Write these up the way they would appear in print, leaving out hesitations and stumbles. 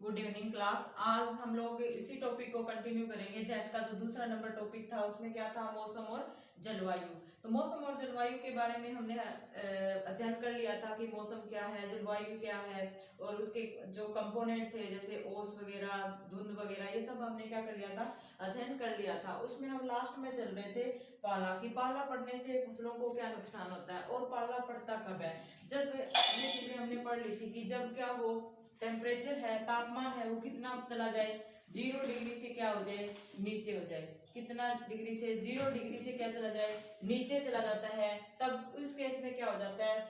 Good evening class. आज हम लोग इसी टॉपिक को कंटिन्यू करेंगे। जेट का जो दूसरा नंबर टॉपिक था उसमें क्या था, मौसम और जलवायु। तो मौसम और जलवायु के बारे में हमने अध्ययन कर लिया था कि मौसम क्या है, जलवायु क्या है, और उसके जो कंपोनेंट थे जैसे ओस वगैरह, धुंध वगैरह, ये सब हमने क्या कर लिया था, अध्ययन कर लिया था। उसमें हम लास्ट में चल रहे थे पाला, कि पाला पड़ने से फसलों को क्या नुकसान होता है और पाला पड़ता कब है। जब ये चीजें हमने पढ़ ली थी कि जब क्या हो, टेम्परेचर है, तापमान है, वो कितना चला जाए, 0 डिग्री से क्या हो जाए, नीचे हो जाए। कितना डिग्री से, 0 डिग्री से क्या चला जाए, नीचे चला जाता है। तब उस केस में क्या हो जाता है,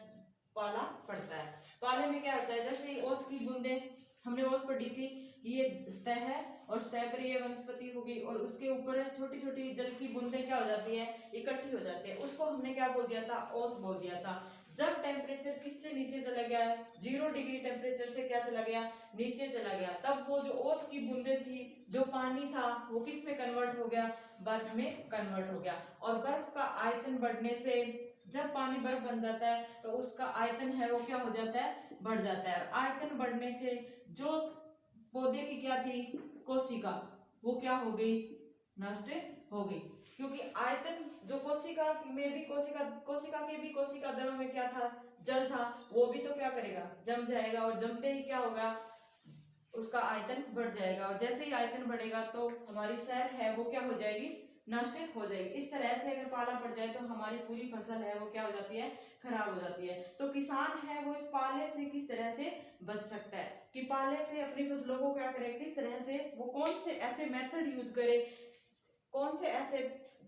पाला पड़ता है। पाले में क्या होता है, जैसे ओस की बूंदे, हमने ओस पढ़ी थी कि ये सतह है और सतह पर ये वनस्पति होगी और उसके ऊपर छोटी छोटी जल की बूंदें क्या हो जाती है, इकट्ठी हो जाती है। उसको हमने क्या बोल दिया था, ओस बोल दिया था। जब टेम्परेचर किससे नीचे चला गया, 0 डिग्री टेम्परेचर से क्या चला गया, नीचे चला गया, तब वो जो ओस की बूंदें थी, जो पानी था, वो किस में कन्वर्ट हो गया, बर्फ में कन्वर्ट हो गया। और बर्फ का आयतन बढ़ने से, जब पानी बर्फ बन जाता है तो उसका आयतन है वो क्या हो जाता है, बढ़ जाता है। आयतन बढ़ने से जो पौधे की क्या थी, कोशिका, वो क्या हो गई, नष्ट हो गई। क्योंकि आयतन जो कोशिका में भी, कोशिका के भी कोशिका द्रव में क्या था, जल था, वो भी तो क्या करेगा, जम जाएगा, और जमते ही क्या होगा, उसका आयतन बढ़ जाएगा। और जैसे ही आयतन बढ़ेगा तो हमारी सेल है वो क्या हो जाएगी, नष्ट हो जाएगी। इस तरह से अगर पाला पड़ जाए तो हमारी पूरी फसल है वो क्या हो जाती है, खराब हो जाती है। तो किसान है वो इस पाले से किस तरह से बच सकता है, कि पाले से अपनी फसलों को क्या करे, किस तरह से, वो कौन से ऐसे मेथड यूज करे, कौन से ऐसे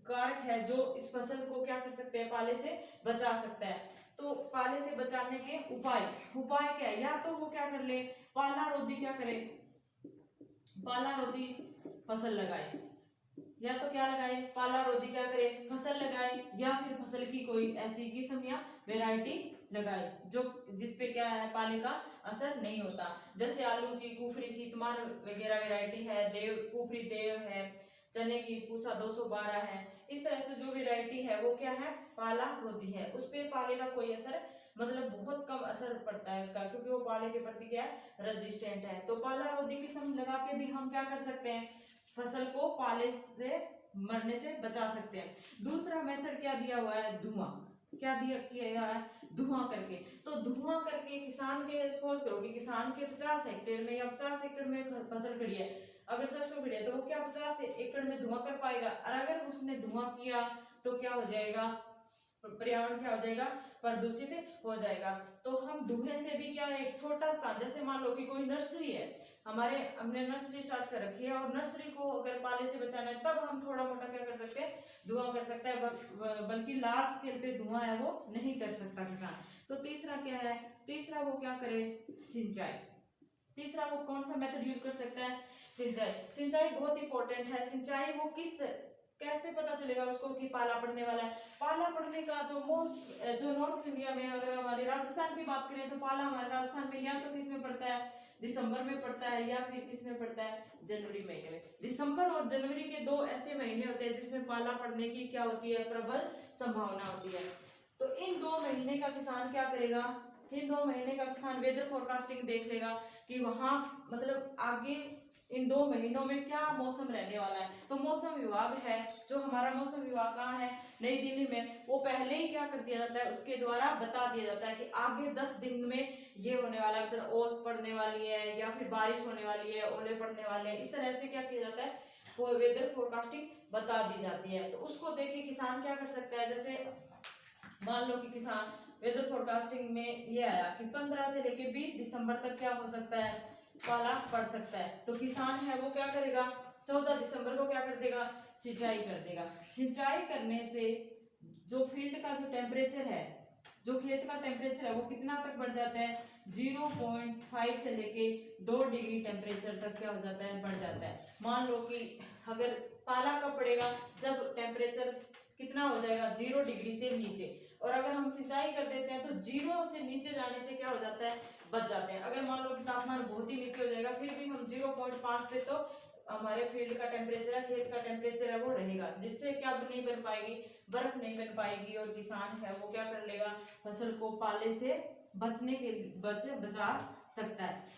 कारक है जो इस फसल को क्या कर सकते हैं, पाले से बचा सकता है। तो पाले से बचाने के उपाय क्या है, या तो वो क्या कर ले, पाला रोधी क्या करे, पाला रोधी फसल लगाए, या तो क्या लगाए, पाला रोधी क्या करे, फसल लगाए, या फिर फसल की कोई ऐसी किस्म या वैरायटी लगाए जो जिसपे क्या है, पाले का असर नहीं होता। जैसे आलू की कुफरी शीतमान वगैरह वैरायटी है, देव कुफरी देव है, चने की पूसा 212 है। इस तरह से जो वैरायटी है वो क्या है, पाला रोधी है, उस पे पाले का कोई असर, मतलब बहुत कम असर पड़ता है उसका, क्योंकि वो पाले के प्रति क्या है, रेजिस्टेंट है। तो पाला रोधी किस्म लगा के भी हम क्या कर सकते हैं, फसल को पाले से मरने से बचा सकते हैं। दूसरा मेथड क्या दिया हुआ है, धुआं, क्या दिया किया है, धुआं करके। तो धुआं करके किसान के, सपोज करो कि किसान के 50 हेक्टेयर में या 50 एकड़ में फसल खड़ी है, अगर सरसों खड़ी है तो वो क्या 50 एकड़ में धुआं कर पाएगा। और अगर उसने धुआं किया तो क्या हो जाएगा, पर्यावरण क्या हो जाएगा, प्रदूषित हो जाएगा। तो हम धुएं से भी क्या है, एक छोटा स्थान, जैसे मान लो कि कोई नर्सरी है, हमने नर्सरी स्टार्ट कर रखी है और नर्सरी को अगर पाले से बचाना है तब हम थोड़ा मोटा क्या कर सकते हैं, धुआं कर सकते हैं, बल्कि लार्ज स्केल पे धुआं है वो नहीं कर सकता किसान। तो तीसरा क्या है, तीसरा वो क्या करे, सिंचाई। तीसरा वो कौन सा मेथड यूज कर सकता है, सिंचाई। सिंचाई बहुत इंपॉर्टेंट है। सिंचाई वो कैसे पता चलेगा उसको कि पाला पड़ने वाला है। पाला पड़ने का जो नॉर्थ इंडिया में, अगर हमारे राजस्थान की बात करें तो पाला हमारे राजस्थान में या तो किस में पड़ता है, दिसंबर में पड़ता है, या फिर किस में पड़ता है, जनवरी महीने में। दिसंबर और जनवरी के 2 ऐसे महीने होते हैं जिसमें पाला पड़ने की क्या होती है, प्रबल संभावना होती है। तो इन 2 महीने का किसान क्या करेगा, इन 2 महीने का किसान वेदर फोरकास्टिंग देख लेगा कि वहां मतलब आगे इन 2 महीनों में क्या मौसम रहने वाला है। तो मौसम विभाग है, जो हमारा मौसम विभाग कहाँ है, नई दिल्ली में, वो पहले ही क्या कर दिया जाता है, उसके द्वारा बता दिया जाता है कि आगे 10 दिन में ये होने वाला है, मतलब ओस पड़ने वाली है, या फिर बारिश होने वाली है, ओले पड़ने वाले हैं। इस तरह से क्या किया जाता है, वो वेदर फोरकास्टिंग बता दी जाती है। तो उसको देख के किसान क्या कर सकता है, जैसे मान लो कि किसान वेदर फोरकास्टिंग में ये आया कि 15 से लेके 20 दिसंबर तक क्या हो सकता है, पाला पड़ सकता है। तो किसान है वो क्या करेगा, 14 दिसंबर को क्या कर देगा, सिंचाई कर देगा। सिंचाई करने से जो फील्ड का जो टेम्परेचर है, जो खेत का टेम्परेचर है, वो कितना तक बढ़ जाता है, 0.5 से लेके 2 डिग्री टेम्परेचर तक क्या हो जाता है, बढ़ जाता है। मान लो कि अगर पाला कब पड़ेगा, जब टेम्परेचर कितना हो जाएगा, 0 डिग्री से नीचे। और अगर हम सिंचाई कर देते हैं तो 0 से नीचे जाने से क्या हो जाता है, बच जाते हैं। अगर मान लो कि तापमान बहुत ही नीचे हो जाएगा, फिर भी हम 0.5 पे तो हमारे फील्ड का टेम्परेचर है, खेत का टेम्परेचर है वो रहेगा, जिससे क्या नहीं बन पाएगी, बर्फ नहीं बन पाएगी और किसान है वो क्या कर लेगा, फसल को पाले से बचने के बचा सकता है।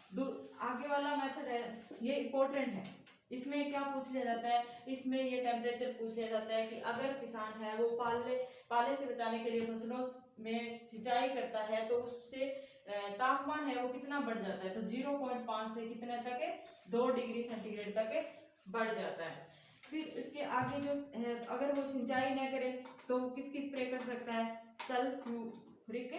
आगे वाला मेथड है ये इम्पोर्टेंट है, इसमें क्या पूछ लिया जाता है, इसमें ये टेम्परेचर पूछ लिया जाता है कि अगर किसान है वो पाले से बचाने के लिए फसलों में सिंचाई करता है तो उससे तापमान है वो कितना बढ़ जाता है, तो 0.5 से कितने तक है, 2 डिग्री सेंटीग्रेड तक बढ़ जाता है। फिर इसके आगे जो अगर वो सिंचाई न करे तो किसकी स्प्रे कर सकता है, सल्फ्यूरिक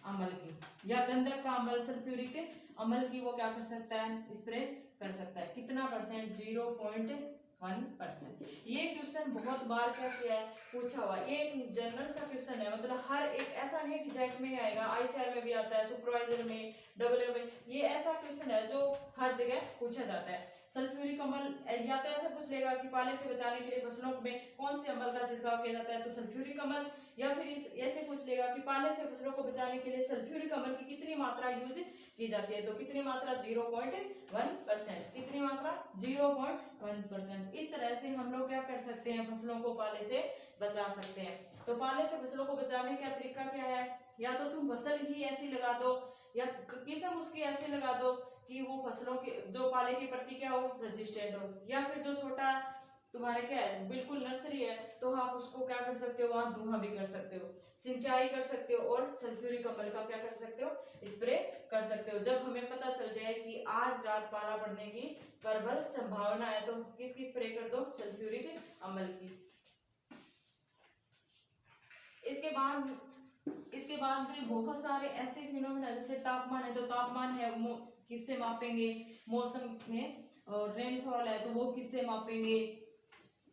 अम्ल की, या गंधक का अम्ल सल्फ्यूरिक अम्ल की वो क्या कर सकता है, स्प्रे कर सकता है। कितना परसेंट, 0.1%। ये क्वेश्चन बहुत बार क्या किया है, पूछा हुआ। ये एक जनरल सा क्वेश्चन है, मतलब हर एक, ऐसा नहीं है कि जेट में ही आएगा, आईसीआर में भी आता है, सुपरवाइजर में, डब्ल्यू में, ये ऐसा क्वेश्चन है जो हर जगह पूछा जाता है। सल्फ्यूरिक अम्ल या तो ऐसे पूछ लेगा कि पाले से बचाने के लिए फसलों में कौन से अम्ल का छिड़काव किया जाता है, तो सल्फ्यूरिक अम्ल, या फिर ऐसे पूछ लेगा कि पाले से फसलों को बचाने के लिए सल्फ्यूरिक अम्ल की कितनी मात्रा यूज की जाती है, तो कितनी मात्रा, 0.1%। कितनी मात्रा, 0.1%। इस तरह से हम लोग क्या कर सकते हैं, फसलों को पाले से बचा सकते हैं। तो पाले से फसलों को बचाने का तरीका क्या है, या तो तुम फसल ही ऐसी लगा दो, या किस्म उसकी ऐसी लगा दो कि वो फसलों के जो पाले के प्रति क्या हो, रजिस्टेंट हो, या फिर जो छोटा तुम्हारे क्या है, बिल्कुल नर्सरी है, तो आप उसको क्या कर सकते हो, वहां धुआं भी कर सकते हो, सिंचाई कर सकते हो, और सल्फ्यूरिक अम्ल का क्या कर सकते हो, स्प्रे कर सकते हो। जब हमें पता चल जाए कि आज रात पाला पड़ने की प्रबल संभावना है तो किसकी स्प्रे कर दो, सल्फ्यूरिक अम्ल की। इसके बाद भी बहुत सारे ऐसे फिनोमेना, जैसे तापमान है तो तापमान है किससे मापेंगे, मौसम में, और रेनफॉल है तो वो किससे मापेंगे।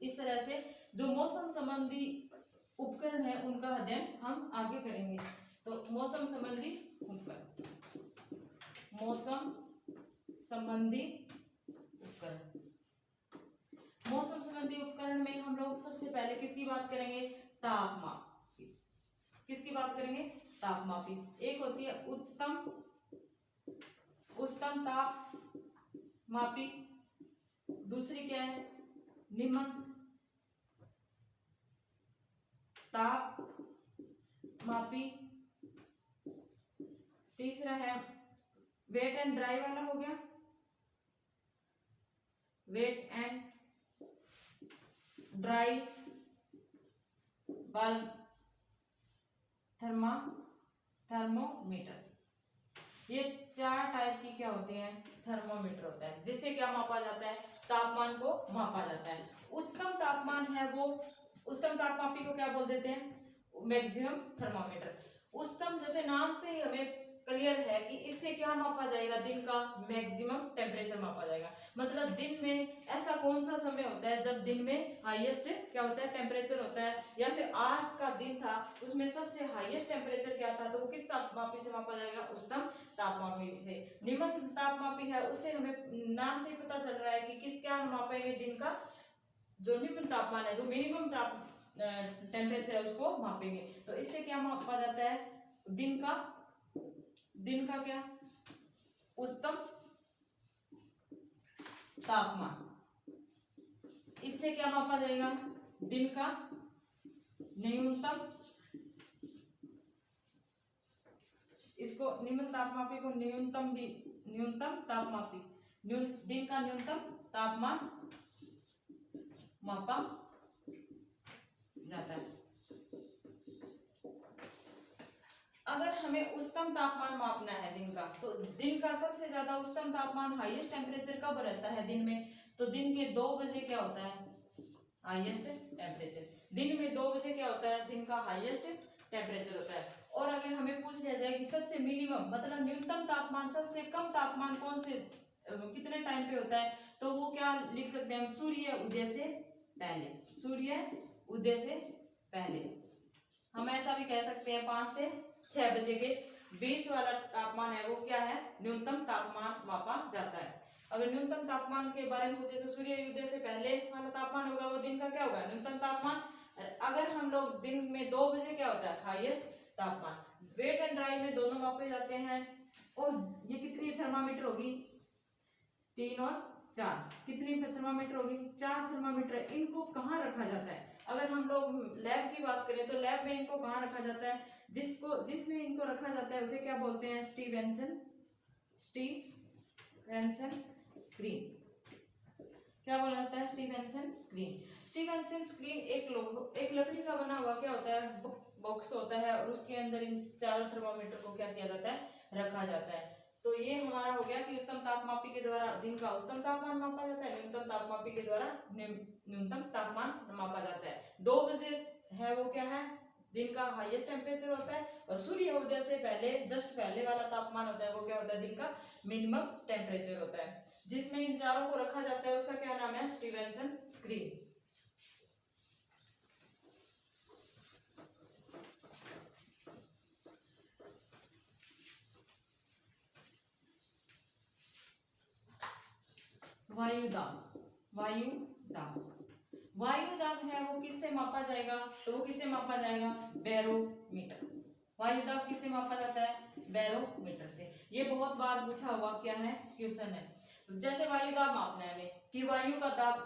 इस तरह से जो मौसम संबंधी उपकरण है उनका अध्ययन हम आगे करेंगे। तो मौसम संबंधी उपकरण, मौसम संबंधी उपकरण, मौसम संबंधी उपकरण में हम लोग सबसे पहले किसकी बात करेंगे, तापमापी। किसकी बात करेंगे, तापमापी। एक होती है उच्चतम तापमापी, दूसरी क्या है, निम्न तापमापी, तीसरा है वेट एंड ड्राई वाला हो गया, wet and dry bulb thermometer. ये 4 टाइप की क्या होती हैं, थर्मोमीटर होता है, जिससे क्या मापा जाता है, तापमान को मापा जाता है। उच्चतम तापमान है वो, उच्चतम तापमापी को क्या बोल देते हैं, मैक्सिमम थर्मोमीटर। उच्चतम जैसे नाम से ही हमें क्लियर है कि इससे क्या मापा जाएगा, दिन का मैक्सिमम टेम्परेचर मापा जाएगा। मतलब दिन में ऐसा कौन सा समय होता है जब दिन में हाईएस्ट क्या होता है, टेम्परेचर होता है, या फिर आज का दिन था उसमें सबसे हाईएस्ट टेम्परेचर क्या था, तो वो किस तापमापी से मापा जाएगा, उच्चतम तापमापी से। निम्न तापमापी है, उससे हमें नाम से ही पता चल रहा है कि किस क्या मापेंगे, दिन का जो निम्न तापमान है, जो मिनिमम टेम्परेचर है उसको मापेंगे। तो इससे क्या मापा जाता है, दिन का क्या, उच्चतम तापमान। इससे क्या मापा जाएगा, दिन का न्यूनतम, इसको निम्न तापमापी को न्यूनतम तापमापी, दिन का न्यूनतम तापमान मापा जाता है। अगर हमें उच्चतम तापमान मापना है दिन का, तो दिन का सबसे ज्यादा उच्चतम तापमान, हाईएस्ट टेम्परेचर कब रहता है दिन में, तो दिन के 2 बजे क्या होता है, हाईएस्ट टेम्परेचर। दिन में 2 बजे क्या होता है, दिन का हाईएस्ट टेम्परेचर होता है। और अगर हमें पूछ लिया जाए कि सबसे मिनिमम मतलब न्यूनतम तापमान, सबसे कम तापमान कौन से कितने टाइम पे होता है, तो वो क्या लिख सकते हैं हम, सूर्य उदय से पहले, सूर्य उदय से पहले। हम ऐसा भी कह सकते हैं 5 से 6 बजे के बीच वाला तापमान है वो क्या है, न्यूनतम तापमान मापा जाता है। अगर न्यूनतम तापमान के बारे में पूछे तो सूर्योदय से पहले वाला तापमान होगा वो दिन का क्या होगा, न्यूनतम तापमान। अगर हम लोग दिन में 2 बजे क्या होता है, हाईएस्ट तापमान। वेट एंड ड्राई में दोनों मापे जाते हैं। और ये कितनी थर्मामीटर होगी, 3 और 4। कितनी थर्मामीटर होगी? 4 थर्मामीटर। इनको कहाँ रखा जाता है? अगर हम लोग लैब की बात करें तो लैब में इनको कहाँ रखा जाता है? जिसमें इनको रखा जाता है उसे क्या बोलते हैं? Stevenson screen. क्या बोला जाता है? Stevenson screen. स्टीवेंसन स्क्रीन एक लकड़ी का बना हुआ क्या होता है? बॉक्स होता है और उसके अंदर इन चारों थर्मामीटर को क्या किया जाता है? रखा जाता है। तो ये हमारा हो गया कि उच्चतम तापमापी के द्वारा दिन का उच्चतम तापमान मापा जाता है, न्यूनतम तापमापी के द्वारा न्यूनतम तापमान मापा जाता है। 2 बजे है वो क्या है? दिन का हाईएस्ट टेम्परेचर होता है और सूर्य उदय से पहले जस्ट पहले वाला तापमान होता है वो क्या होता है? दिन का मिनिमम टेम्परेचर होता है। जिसमें इन चारों को रखा जाता है उसका क्या नाम है? Stevenson screen. वायु दाब है वो किससे मापा जाएगा? तो वो किससे मापा जाएगा? बैरोमीटर। वायु दाब किससे मापा जाता है? बैरोमीटर से। ये बहुत बार पूछा हुआ क्या है? क्वेश्चन है। जैसे वायु दाब मापना है हमें कि वायु का दाब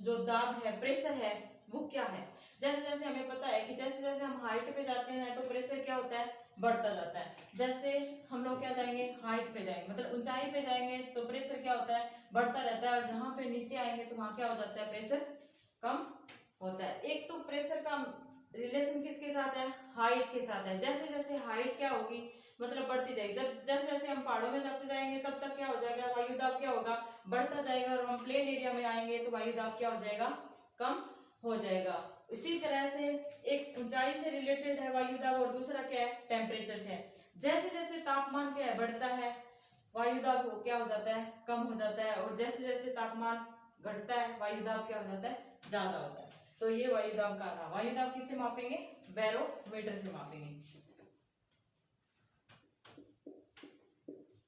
जो दाब है, प्रेशर है, वो क्या है? जैसे जैसे हमें पता है कि जैसे जैसे हम हाइट पे जाते हैं तो प्रेशर क्या होता है? बढ़ता जाता है। जैसे हम लोग क्या जाएंगे? हाइट पे जाएंगे, मतलब ऊंचाई पे जाएंगे तो प्रेशर क्या होता है? बढ़ता रहता है। और जहां पे नीचे आएंगे तो वहां क्या हो जाता है? प्रेशर कम होता है। एक तो प्रेशर का रिलेशन किसके साथ है? हाइट के साथ है। जैसे जैसे हाइट क्या होगी? मतलब बढ़ती जाएगी। जब जैसे जैसे हम पहाड़ों में जाते जाएंगे तब तक क्या हो जाएगा? वायु दाब क्या होगा? बढ़ता जाएगा। और हम प्लेन एरिया में आएंगे तो वायु दाब क्या हो जाएगा? कम हो जाएगा। इसी तरह से एक ऊंचाई से रिलेटेड है वायु दाब और दूसरा क्या है? टेम्परेचर से। जैसे जैसे तापमान क्या है? बढ़ता है, वायु दाब क्या हो जाता है? कम हो जाता है। और जैसे जैसे तापमान घटता है वायु दाब क्या हो जाता है? ज्यादा होता है। तो ये वायु दाब का रहा। वायु दाब किससे मापेंगे? बैरोमीटर से मापेंगे।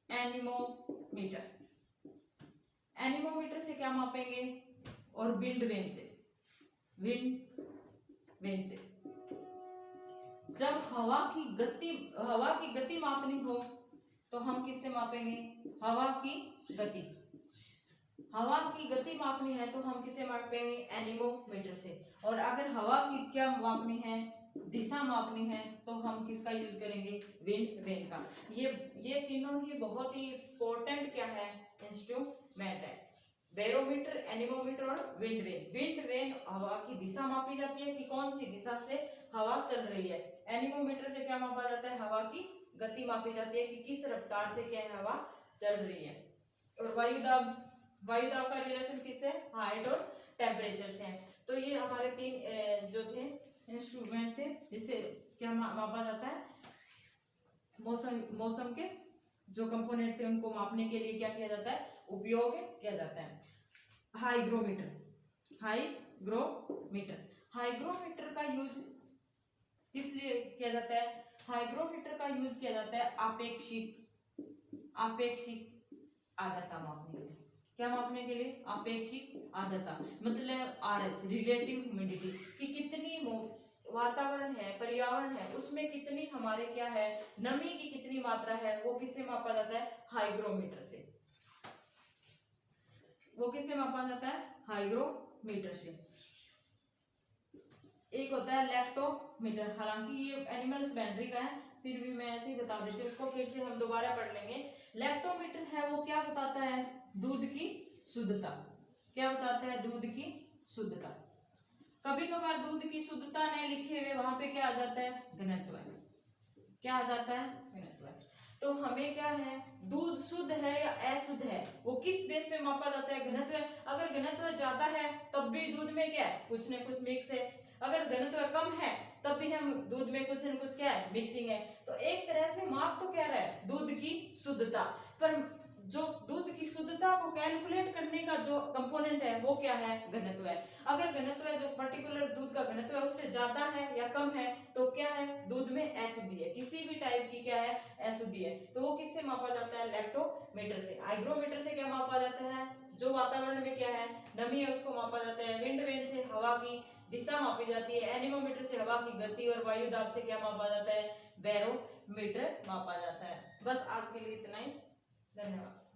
एनीमोमीटर। एनीमोमीटर से क्या मापेंगे? और विंड वेन से। जब हवा की गति मापनी हो तो हम किससे मापेंगे? हवा की गति मापनी है तो हम किसे मापेंगे? एनीमोमीटर से। और अगर हवा की क्या मापनी है? दिशा मापनी है तो हम किसका यूज करेंगे? विंड वेन का। ये तीनों ही बहुत ही इंपॉर्टेंट क्या है? इंस्ट्रूमेंट है। बैरोमीटर, एनीमोमीटर और विंड वेन। विंड वेन हवा की दिशा मापी जाती है कि कौन सी दिशा से हवा चल रही है। एनीमोमीटर से क्या मापा जाता है? हवा की गति मापी जाती है कि किस रफ्तार से क्या है? हवा चल रही है। और वायु दाब का रिलेशन किससे? हाइट और टेम्परेचर से है। तो ये हमारे 3 जो थे इंस्ट्रूमेंट थे जिससे क्या मापा जाता है? मौसम के जो कंपोनेंट थे उनको मापने के लिए क्या किया जाता है? उपयोग किया जाता है। हाइग्रोमीटर का यूज किस लिए किया जाता है? हाइग्रोमीटर का यूज किया जाता है आपेक्षिक आर्द्रता मापने के लिए। क्या मापने के लिए? आपेक्षिक आर्द्रता, मतलब RH, रिलेटिव ह्यूमिडिटी, कि कितनी वातावरण है, पर्यावरण है, उसमें कितनी हमारे क्या है? नमी की कितनी मात्रा है, वो किससे मापा जाता है? हाइग्रोमीटर से। हाइग्रोमीटर से। एक होता है लैक्टोमीटर। हालांकि ये एनिमल हस्बेंड्री का है, फिर भी मैं ऐसे ही बता देती हूँ, उसको फिर से हम दोबारा पढ़ लेंगे। लैक्टोमीटर है वो क्या बताता है? दूध की शुद्धता। क्या बताता है? दूध की शुद्धता। कभी कभार दूध की शुद्धता नहीं लिखे हुए वहां पे क्या आ जाता है? घनत्व। क्या आ जाता है? घनत्व। तो हमें क्या है? दूध शुद्ध है या अशुद्ध है वो किस बेस पे मापा जाता है? घनत्व। अगर घनत्व ज्यादा है तब भी दूध में क्या है? कुछ न कुछ मिक्स है। अगर घनत्व कम है तब भी हम दूध में कुछ न कुछ क्या है? मिक्सिंग है। तो एक तरह से माप तो क्या रहा है? दूध की शुद्धता। पर जो दूध की शुद्धता को कैलकुलेट करने का जो कंपोनेंट है वो क्या है? घनत्व है। अगर घनत्व है जो पर्टिकुलर दूध का घनत्व है उससे ज्यादा है या कम है तो क्या है? दूध में अशुद्धि है, किसी भी टाइप की क्या है? अशुद्धि है। तो वो किससे मापा जाता है? लैक्टोमीटर से। हाइग्रोमीटर से क्या मापा जाता है? जो वातावरण में क्या है? नमी है उसको मापा जाता है। विंड वेन से हवा की दिशा मापी जाती है। एनीमोमीटर से हवा की गति और वायु दाब से क्या मापा जाता है? बैरोमीटर मापा जाता है। बस आज के लिए इतना ही। धन्यवाद।